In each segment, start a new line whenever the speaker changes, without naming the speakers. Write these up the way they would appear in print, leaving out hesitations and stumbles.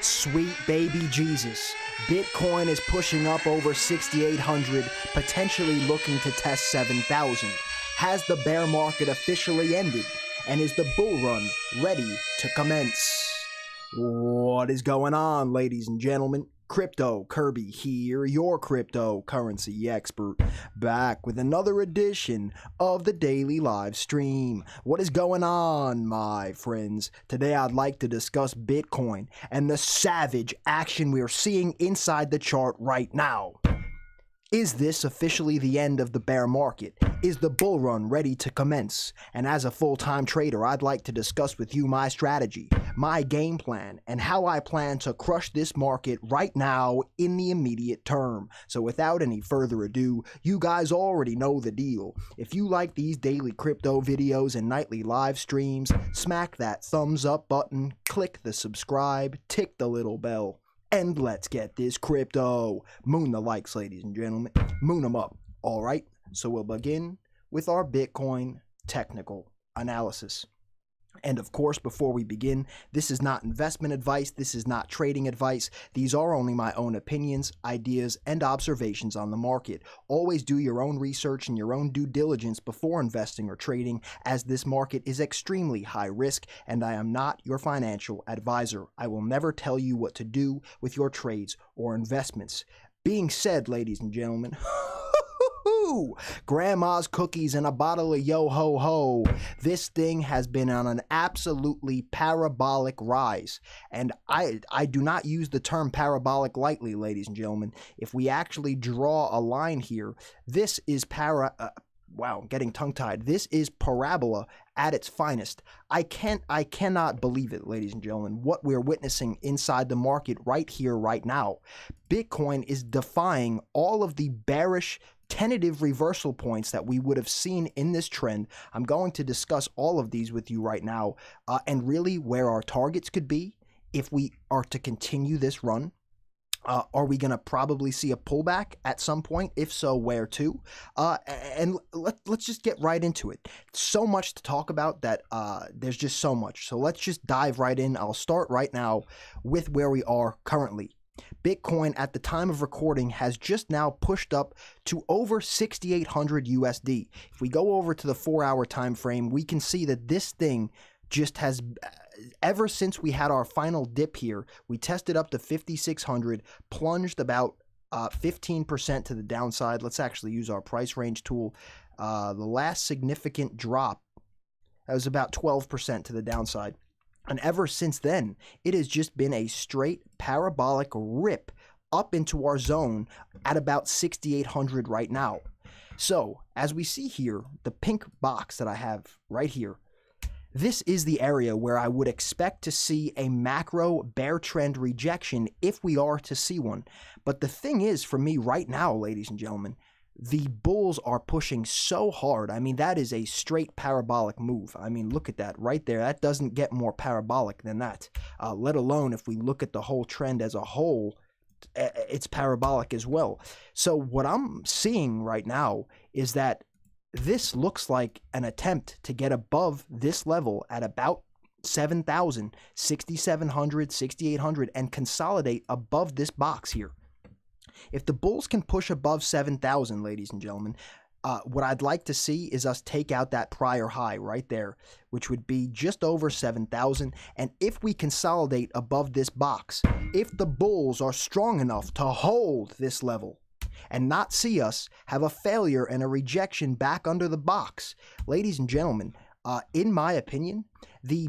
Sweet baby Jesus. Bitcoin is pushing up over 6,800, potentially looking to test 7,000. Has the bear market officially ended? And is the bull run ready to commence? What is going on, ladies and gentlemen? Crypto Kirby here, your cryptocurrency expert, back with another edition of the daily live stream. What is going on, my friends? Today I'd like to discuss Bitcoin and the savage action we are seeing inside the chart right now. Is this officially the end of the bear market? Is the bull run ready to commence? And as a full-time trader, I'd like to discuss with you my strategy, my game plan, and how I plan to crush this market right now in the immediate term. So without any further ado, you guys already know the deal. If you like these daily crypto videos and nightly live streams, smack that thumbs up button, click the subscribe, tick the little bell. And let's get this crypto. Moon the likes, ladies and gentlemen. Moon them up. All right. So we'll begin with our Bitcoin technical analysis. And of course, before we begin, this is not investment advice. This is not trading advice. These are only my own opinions, ideas, and observations on the market. Always do your own research and your own due diligence before investing or trading, as this market is extremely high risk, and I am not your financial advisor. I will never tell you what to do with your trades or investments. Being said, ladies and gentlemen, grandma's cookies and a bottle of yo-ho-ho. This thing has been on an absolutely parabolic rise. And I do not use the term parabolic lightly, ladies and gentlemen. If we actually draw a line here, this is wow, getting tongue-tied. This is parabola at its finest. I cannot believe it, ladies and gentlemen, what we're witnessing inside the market right here, right now. Bitcoin is defying all of the bearish tentative reversal points that we would have seen in this trend. I'm going to discuss all of these with you right now, and really where our targets could be if we are to continue this run. Are we going to probably see a pullback at some point? If so, where to? And let's just get right into it. So much to talk about that there's just so much. So let's just dive right in. I'll start right now with where we are currently. Bitcoin at the time of recording has just now pushed up to over 6,800 USD. If we go over to the 4-hour time frame, we can see that this thing just has, ever since we had our final dip here, we tested up to 5,600, plunged about 15% to the downside. Let's actually use our price range tool. The last significant drop, that was about 12% to the downside. And ever since then, it has just been a straight parabolic rip up into our zone at about 6,800 right now. So, as we see here, the pink box that I have right here, this is the area where I would expect to see a macro bear trend rejection if we are to see one. But the thing is, for me right now, ladies and gentlemen, the bulls are pushing so hard. I mean, that is a straight parabolic move. I mean, look at that right there. That doesn't get more parabolic than that, let alone if we look at the whole trend as a whole, it's parabolic as well. So what I'm seeing right now is that this looks like an attempt to get above this level at about 7,000, 6,700, 6,800, and consolidate above this box here. If the bulls can push above 7,000, ladies and gentlemen, what I'd like to see is us take out that prior high right there, which would be just over 7,000. And if we consolidate above this box, if the bulls are strong enough to hold this level and not see us have a failure and a rejection back under the box, ladies and gentlemen, in my opinion, the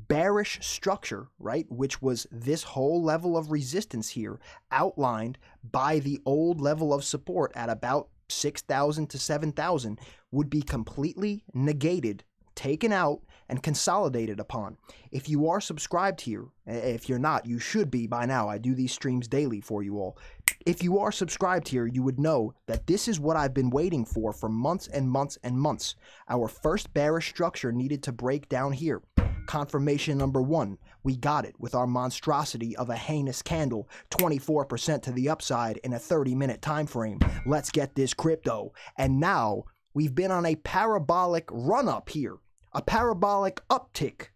bearish structure, right, which was this whole level of resistance here outlined by the old level of support at about 6,000 to 7,000 would be completely negated, taken out, and consolidated upon. If you are subscribed here, if you're not, you should be by now. I do these streams daily for you all. If you are subscribed here, you would know that this is what I've been waiting for months and months and months. Our first bearish structure needed to break down here. Confirmation number one, we got it with our monstrosity of a heinous candle, 24% to the upside in a 30-minute time frame. Let's get this crypto. And now we've been on a parabolic run-up here, a parabolic uptick,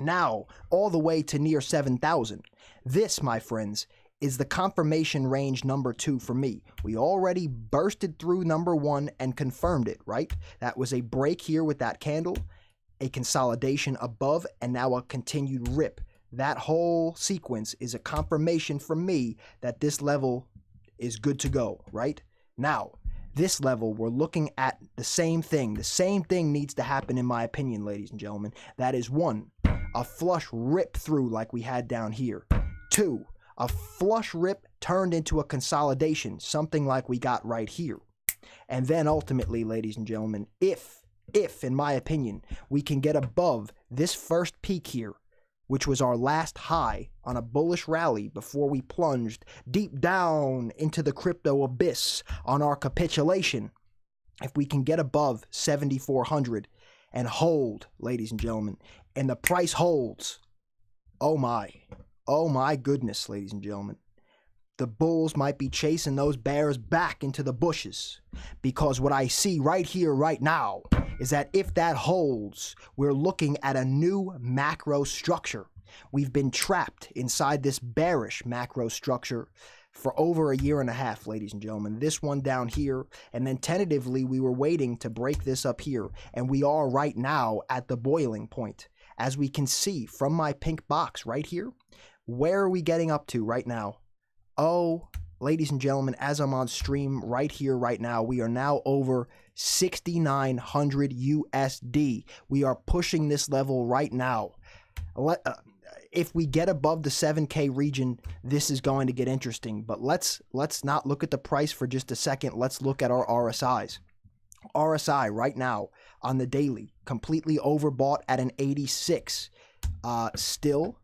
now all the way to near 7,000. This, my friends, is the confirmation range number 2 for me. We already bursted through number 1 and confirmed it, right? That was a break here with that candle, a consolidation above, and now a continued rip. That whole sequence is a confirmation for me that this level is good to go, right? Now, this level, we're looking at the same thing. The same thing needs to happen, in my opinion, ladies and gentlemen. That is 1, a flush rip through like we had down here. 2, a flush rip turned into a consolidation, something like we got right here. And then ultimately, ladies and gentlemen, if, in my opinion, we can get above this first peak here, which was our last high on a bullish rally before we plunged deep down into the crypto abyss on our capitulation, if we can get above 7,400 and hold, ladies and gentlemen, and the price holds, oh my goodness, ladies and gentlemen, the bulls might be chasing those bears back into the bushes, because what I see right here, right now, is that if that holds, we're looking at a new macro structure. We've been trapped inside this bearish macro structure for over a year and a half, ladies and gentlemen. This one down here, and then tentatively we were waiting to break this up here, and we are right now at the boiling point. As we can see from my pink box right here, where are we getting up to right now? Oh, ladies and gentlemen, as I'm on stream right here, right now, we are now over 6,900 USD. We are pushing this level right now. If we get above the 7K region, this is going to get interesting. But let's not look at the price for just a second. Let's look at our RSIs. RSI right now on the daily, completely overbought at an 86. Still,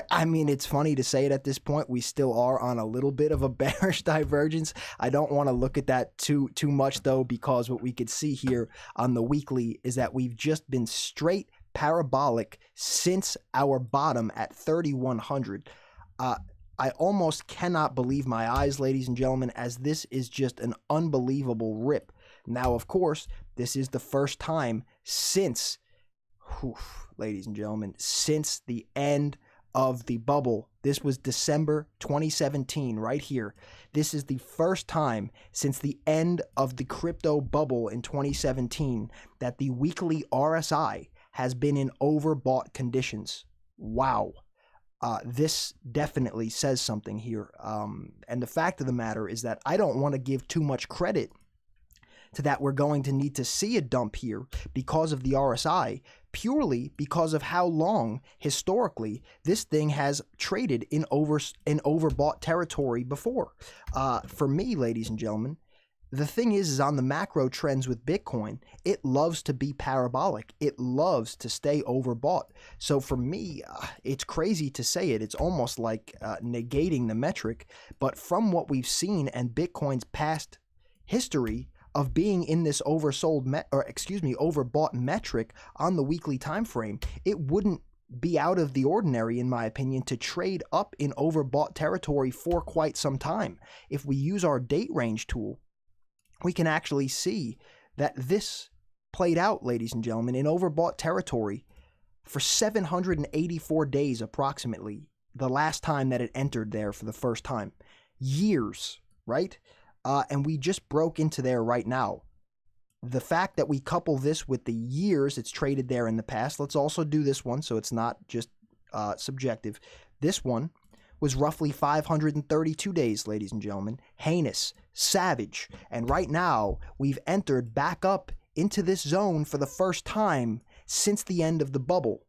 I mean, it's funny to say it at this point. We still are on a little bit of a bearish divergence. I don't want to look at that too much, though, because what we could see here on the weekly is that we've just been straight parabolic since our bottom at 3,100. I almost cannot believe my eyes, ladies and gentlemen, as this is just an unbelievable rip. Now, of course, this is the first time since, ladies and gentlemen, since the end of the bubble. This was December 2017 right here. This is the first time since the end of the crypto bubble in 2017 that the weekly RSI has been in overbought conditions. Wow. This definitely says something here. And the fact of the matter is that I don't want to give too much credit to that. We're going to need to see a dump here because of the RSI, purely because of how long historically this thing has traded in overbought territory before. For me, ladies and gentlemen, the thing is on the macro trends with Bitcoin, it loves to be parabolic. It loves to stay overbought. So for me, it's crazy to say it. It's almost like negating the metric. But from what we've seen and Bitcoin's past history of being in this overbought metric on the weekly time frame, it wouldn't be out of the ordinary, in my opinion, to trade up in overbought territory for quite some time. If we use our date range tool, we can actually see that this played out, ladies and gentlemen, in overbought territory for 784 days approximately, the last time that it entered there for the first time. Years, right? And we just broke into there right now. The fact that we couple this with the years it's traded there in the past, let's also do this one so it's not just subjective. This one was roughly 532 days, ladies and gentlemen. Heinous, savage. And right now, we've entered back up into this zone for the first time since the end of the bubble.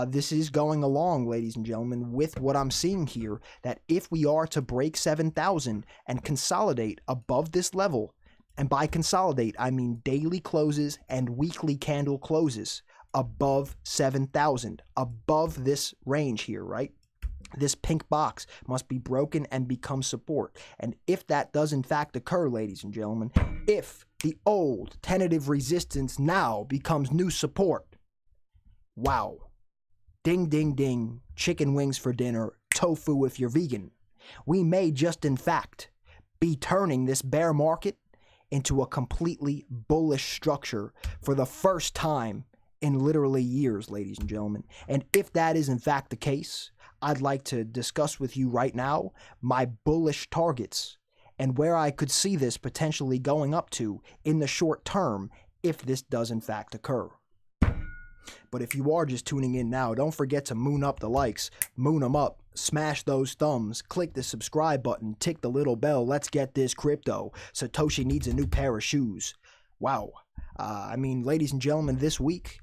This is going along, ladies and gentlemen, with what I'm seeing here, that if we are to break 7,000 and consolidate above this level, and by consolidate, I mean daily closes and weekly candle closes above 7,000, above this range here, right? This pink box must be broken and become support. And if that does in fact occur, ladies and gentlemen, if the old tentative resistance now becomes new support, wow. Ding, ding, ding, chicken wings for dinner, tofu if you're vegan. We may just in fact be turning this bear market into a completely bullish structure for the first time in literally years, ladies and gentlemen. And if that is in fact the case, I'd like to discuss with you right now my bullish targets and where I could see this potentially going up to in the short term if this does in fact occur. But if you are just tuning in now, don't forget to moon up the likes, moon them up, smash those thumbs, click the subscribe button, tick the little bell. Let's get this crypto. Satoshi needs a new pair of shoes. Wow. I mean, ladies and gentlemen, this week,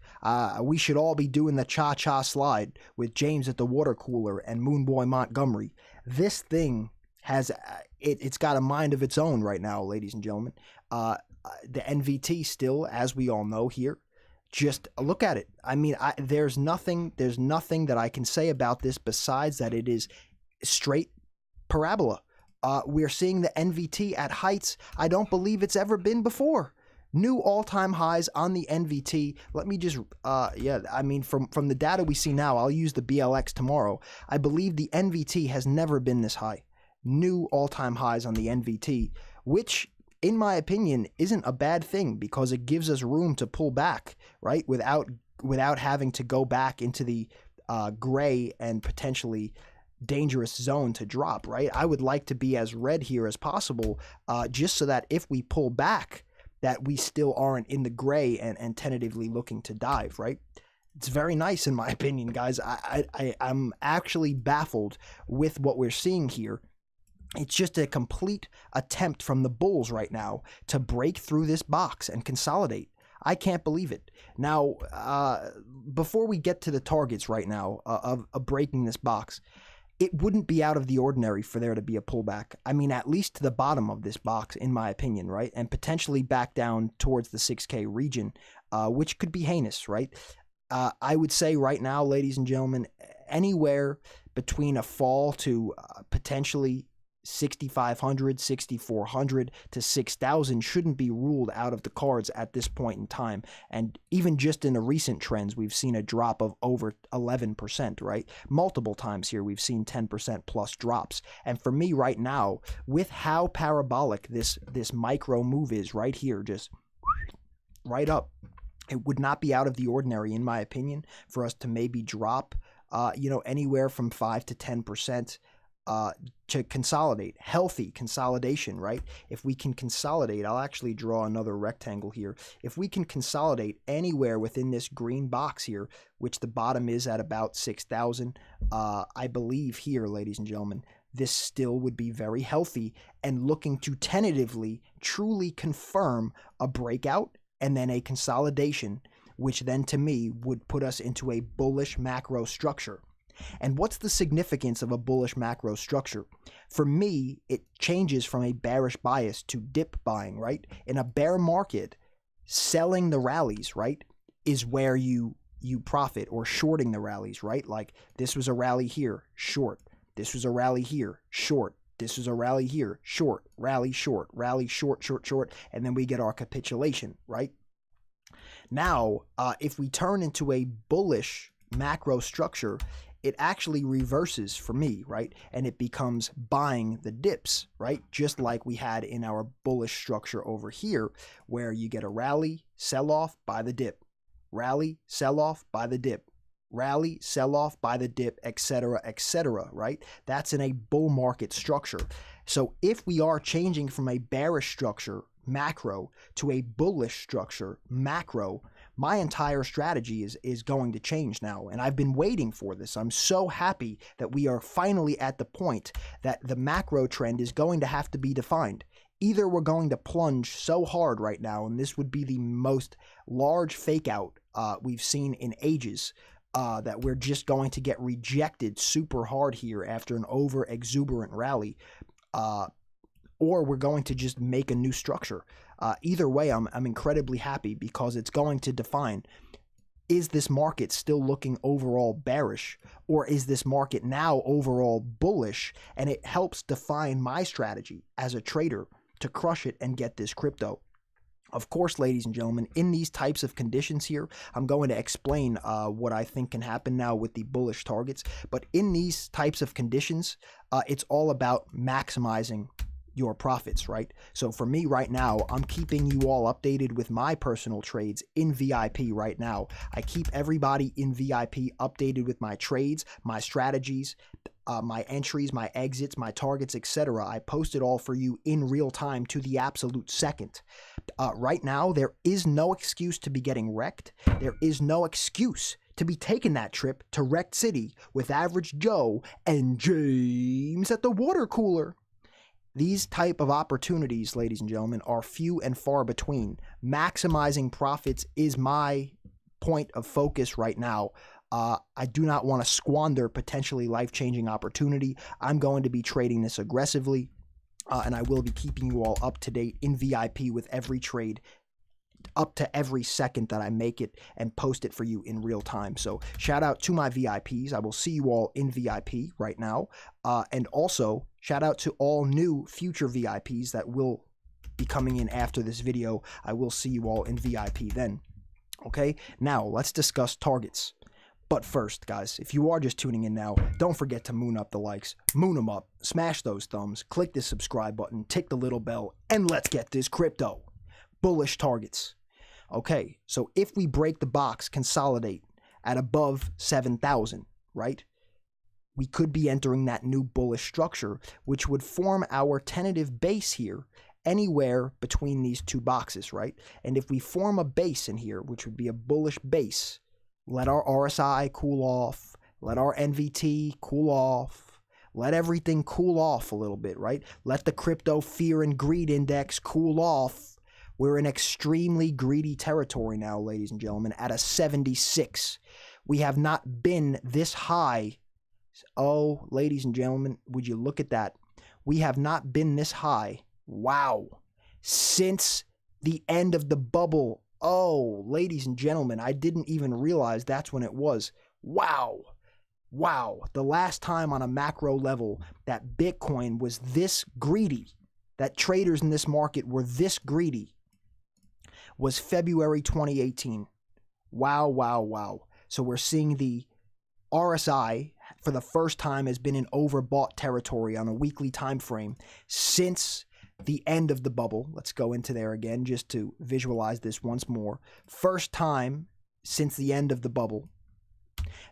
we should all be doing the cha-cha slide with James at the water cooler and Moonboy Montgomery. This thing has, it's got a mind of its own right now, ladies and gentlemen. The NVT still, as we all know here, just look at it. I mean, there's nothing that I can say about this besides that it is straight parabola. We're seeing the NVT at heights I don't believe it's ever been before. New all-time highs on the NVT. Let me just, I mean, from the data we see now, I'll use the BLX tomorrow. I believe the NVT has never been this high. New all-time highs on the NVT, which, in my opinion, isn't a bad thing because it gives us room to pull back, right? Without having to go back into the gray and potentially dangerous zone to drop, right? I would like to be as red here as possible, just so that if we pull back, that we still aren't in the gray and tentatively looking to dive, right? It's very nice in my opinion, guys. I'm actually baffled with what we're seeing here. It's just a complete attempt from the bulls right now to break through this box and consolidate. I can't believe it. Now, before we get to the targets right now of breaking this box, it wouldn't be out of the ordinary for there to be a pullback. I mean, at least to the bottom of this box, in my opinion, right? And potentially back down towards the 6K region, which could be heinous, right? I would say right now, ladies and gentlemen, anywhere between a fall to potentially 6,500, 6,400 to 6,000 shouldn't be ruled out of the cards at this point in time. And even just in the recent trends, we've seen a drop of over 11%, right? Multiple times here, we've seen 10% plus drops. And for me right now, with how parabolic this micro move is right here, just right up, it would not be out of the ordinary, in my opinion, for us to maybe drop, anywhere from 5 to 10%. To consolidate, healthy consolidation, right? If we can consolidate, I'll actually draw another rectangle here. If we can consolidate anywhere within this green box here, which the bottom is at about 6,000, I believe here, ladies and gentlemen, this still would be very healthy and looking to tentatively, truly confirm a breakout and then a consolidation, which then to me would put us into a bullish macro structure. And what's the significance of a bullish macro structure? For me, it changes from a bearish bias to dip buying, right? In a bear market, selling the rallies, right, is where you profit, or shorting the rallies, right? Like this was a rally here, short. This was a rally here, short. This was a rally here, short, rally, short, short, short, and then we get our capitulation, right? Now, if we turn into a bullish macro structure, it actually reverses for me, right? And it becomes buying the dips, right? Just like we had in our bullish structure over here, where you get a rally, sell off, buy the dip, rally, sell off, buy the dip, rally, sell off, buy the dip, etc., right? That's in a bull market structure. So if we are changing from a bearish structure, macro, to a bullish structure, macro, my entire strategy is going to change now, and I've been waiting for this. I'm so happy that we are finally at the point that the macro trend is going to have to be defined. Either we're going to plunge so hard right now, and this would be the most large fake out we've seen in ages, that we're just going to get rejected super hard here after an over exuberant rally, or we're going to just make a new structure. Either way, I'm incredibly happy because it's going to define, is this market still looking overall bearish, or is this market now overall bullish? And it helps define my strategy as a trader to crush it and get this crypto. Of course, ladies and gentlemen, in these types of conditions here, I'm going to explain what I think can happen now with the bullish targets. But in these types of conditions, it's all about maximizing your profits, right? So for me right now, I'm keeping you all updated with my personal trades in VIP right now. I keep everybody in VIP updated with my trades, my strategies, my entries, my exits, my targets, etc. I post it all for you in real time to the absolute second. Right now, there is no excuse to be getting wrecked. There is no excuse to be taking that trip to Wrecked City with Average Joe and James at the water cooler. These type of opportunities, ladies and gentlemen, are few and far between. Maximizing profits is my point of focus right now. I do not want to squander potentially life-changing opportunity. I'm going to be trading this aggressively, and I will be keeping you all up to date in VIP with every trade, up to every second that I make it, and post it for you in real time. So shout out to my VIPs. I will see you all in VIP right now. And also shout out to all new future VIPs that will be coming in after this video. I will see you all in VIP then. Okay, now let's discuss targets. But first, guys, if you are just tuning in now, don't forget to moon up the likes, moon them up, smash those thumbs, click the subscribe button, tick the little bell, and let's get this crypto. Bullish targets. Okay, so if we break the box, consolidate at above 7,000, right? We could be entering that new bullish structure, which would form our tentative base here anywhere between these two boxes, right? And if we form a base in here, which would be a bullish base, let our RSI cool off, let our NVT cool off, let everything cool off a little bit, right? Let the crypto fear and greed index cool off. We're in extremely greedy territory now, ladies and gentlemen, at a 76. We have not been this high. Oh, ladies and gentlemen, would you look at that? We have not been this high. Wow. Since the end of the bubble. Oh, ladies and gentlemen, I didn't even realize that's when it was. Wow. Wow. The last time on a macro level that Bitcoin was this greedy, that traders in this market were this greedy, was February 2018. Wow, wow, wow. So we're seeing the RSI for the first time has been in overbought territory on a weekly time frame since the end of the bubble. Let's go into there again just to visualize this once more. First time since the end of the bubble.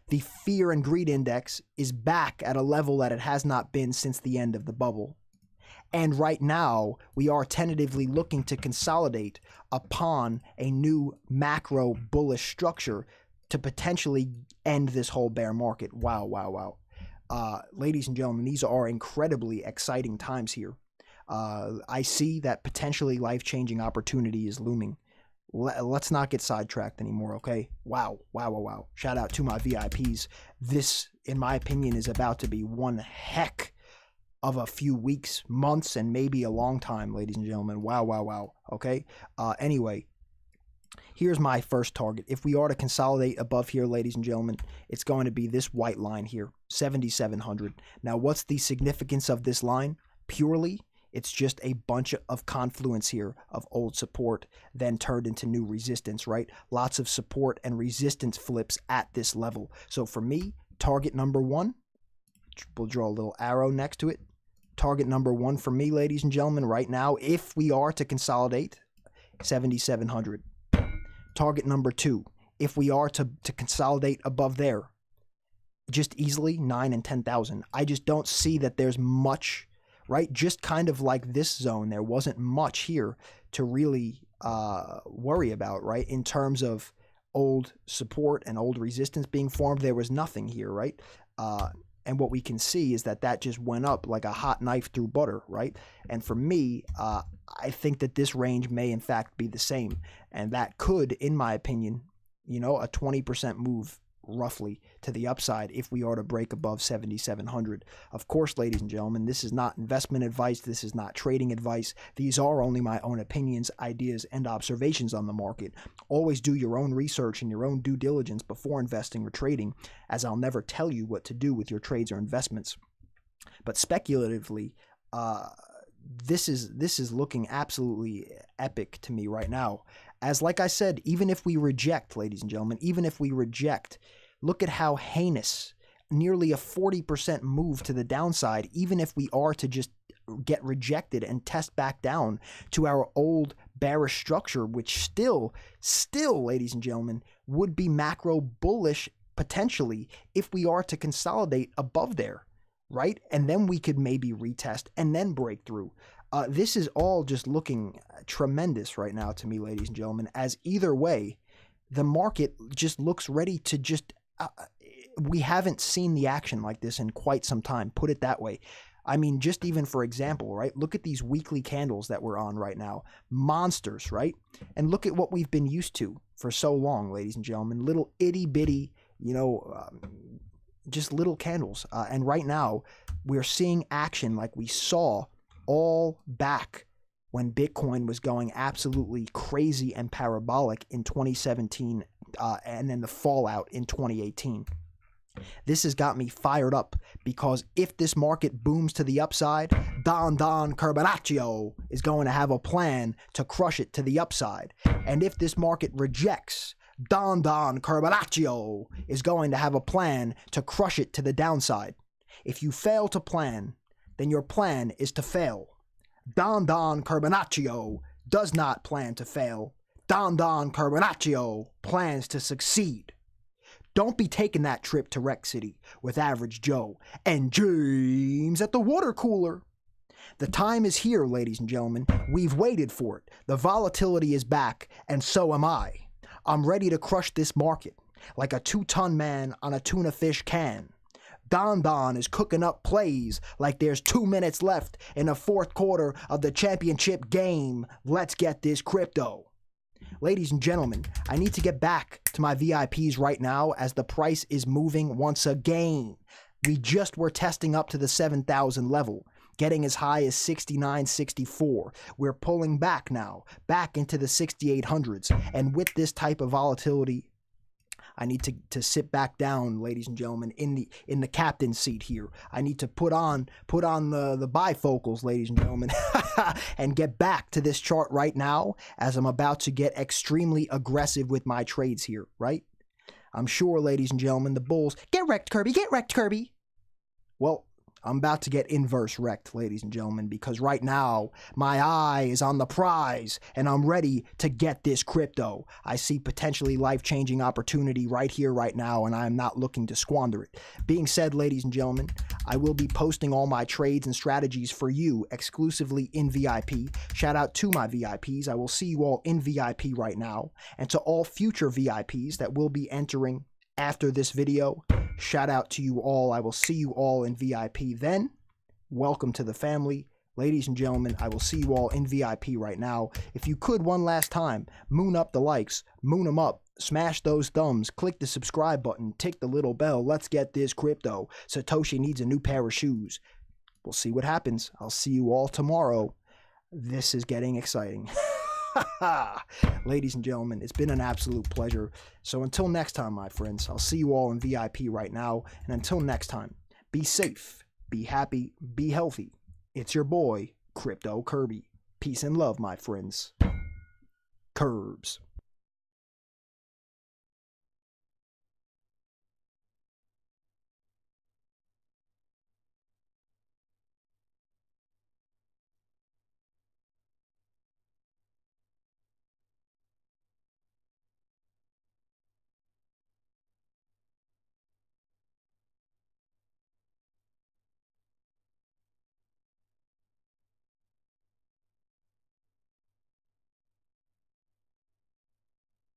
The fear and greed index is back at a level that it has not been since the end of the bubble. And right now, we are tentatively looking to consolidate upon a new macro bullish structure to potentially end this whole bear market. Wow, wow, wow. Ladies and gentlemen, these are incredibly exciting times here. I see that potentially life-changing opportunity is looming. Let's not get sidetracked anymore, okay? Wow, wow, wow, wow. Shout out to my VIPs. This, in my opinion, is about to be one heck of a few weeks, months, and maybe a long time, ladies and gentlemen. Wow, wow, wow, okay? Anyway, here's my first target. If we are to consolidate above here, ladies and gentlemen, it's going to be this white line here, 7,700. Now, what's the significance of this line? Purely, it's just a bunch of confluence here of old support then turned into new resistance, right? Lots of support and resistance flips at this level. So for me, target number one, we'll draw a little arrow next to it. Target number one for me, ladies and gentlemen, right now, if we are to consolidate, 7,700. Target number two, if we are to consolidate above there, just easily 9 and 10,000. I just don't see that there's much, right? Just kind of like this zone, there wasn't much here to really worry about, right? In terms of old support and old resistance being formed, there was nothing here, right? And what we can see is that that just went up like a hot knife through butter, right? And for me, I think that this range may in fact be the same. And that could, in my opinion, you know, a 20% move roughly to the upside if we are to break above 7,700. Of course, ladies and gentlemen, this is not investment advice. This is not trading advice. These are only my own opinions, ideas, and observations on the market. Always do your own research and your own due diligence before investing or trading, as I'll never tell you what to do with your trades or investments. But speculatively, this is looking absolutely epic to me right now. As like I said, even if we reject, ladies and gentlemen, even if we reject, look at how heinous, nearly a 40% move to the downside, even if we are to just get rejected and test back down to our old bearish structure, which still, ladies and gentlemen, would be macro bullish potentially if we are to consolidate above there, right? And then we could maybe retest and then break through. This is all just looking tremendous right now to me, ladies and gentlemen, as either way, the market just looks ready to just, we haven't seen the action like this in quite some time, put it that way. I mean, just even for example, right? Look at these weekly candles that we're on right now. Monsters, right? And look at what we've been used to for so long, ladies and gentlemen. Little itty bitty, you know, just little candles. And right now, we're seeing action like we saw all back when Bitcoin was going absolutely crazy and parabolic in 2017 and then the fallout in 2018. This has got me fired up because if this market booms to the upside, Don Carbanaccio is going to have a plan to crush it to the upside. And if this market rejects, Don Carbanaccio is going to have a plan to crush it to the downside. If you fail to plan, then your plan is to fail. Don Carbanaccio does not plan to fail. Don Carbanaccio plans to succeed. Don't be taking that trip to Rec City with Average Joe and James at the water cooler. The time is here, ladies and gentlemen. We've waited for it. The volatility is back, and so am I. I'm ready to crush this market like a 2-ton man on a tuna fish can. Don is cooking up plays like there's 2 minutes left in the fourth quarter of the championship game. Let's get this crypto. Ladies and gentlemen, I need to get back to my VIPs right now as the price is moving once again. We just were testing up to the 7,000 level, getting as high as 69.64. We're pulling back now, back into the 6,800s. And with this type of volatility, I need to sit back down, ladies and gentlemen, in the captain's seat here. I need to put on the bifocals, ladies and gentlemen, and get back to this chart right now as I'm about to get extremely aggressive with my trades here, right? I'm sure, ladies and gentlemen, the bulls, get wrecked, Kirby, get wrecked, Kirby. Well, I'm about to get inverse wrecked, ladies and gentlemen, because right now my eye is on the prize and I'm ready to get this crypto. I see potentially life-changing opportunity right here, right now, and I'm not looking to squander it. Being said, ladies and gentlemen, I will be posting all my trades and strategies for you exclusively in VIP. Shout out to my VIPs. I will see you all in VIP right now, and to all future VIPs that will be entering after this video, shout out to you all. I will see you all in VIP then. Welcome to the family. Ladies and gentlemen, I will see you all in VIP right now. If you could one last time, moon up the likes, moon them up, smash those thumbs, click the subscribe button, tick the little bell. Let's get this crypto. Satoshi needs a new pair of shoes. We'll see what happens. I'll see you all tomorrow. This is getting exciting. Ladies and gentlemen, it's been an absolute pleasure. So until next time, my friends, I'll see you all in VIP right now. And until next time, be safe, be happy, be healthy. It's your boy, Crypto Kirby. Peace and love, my friends. Curbs.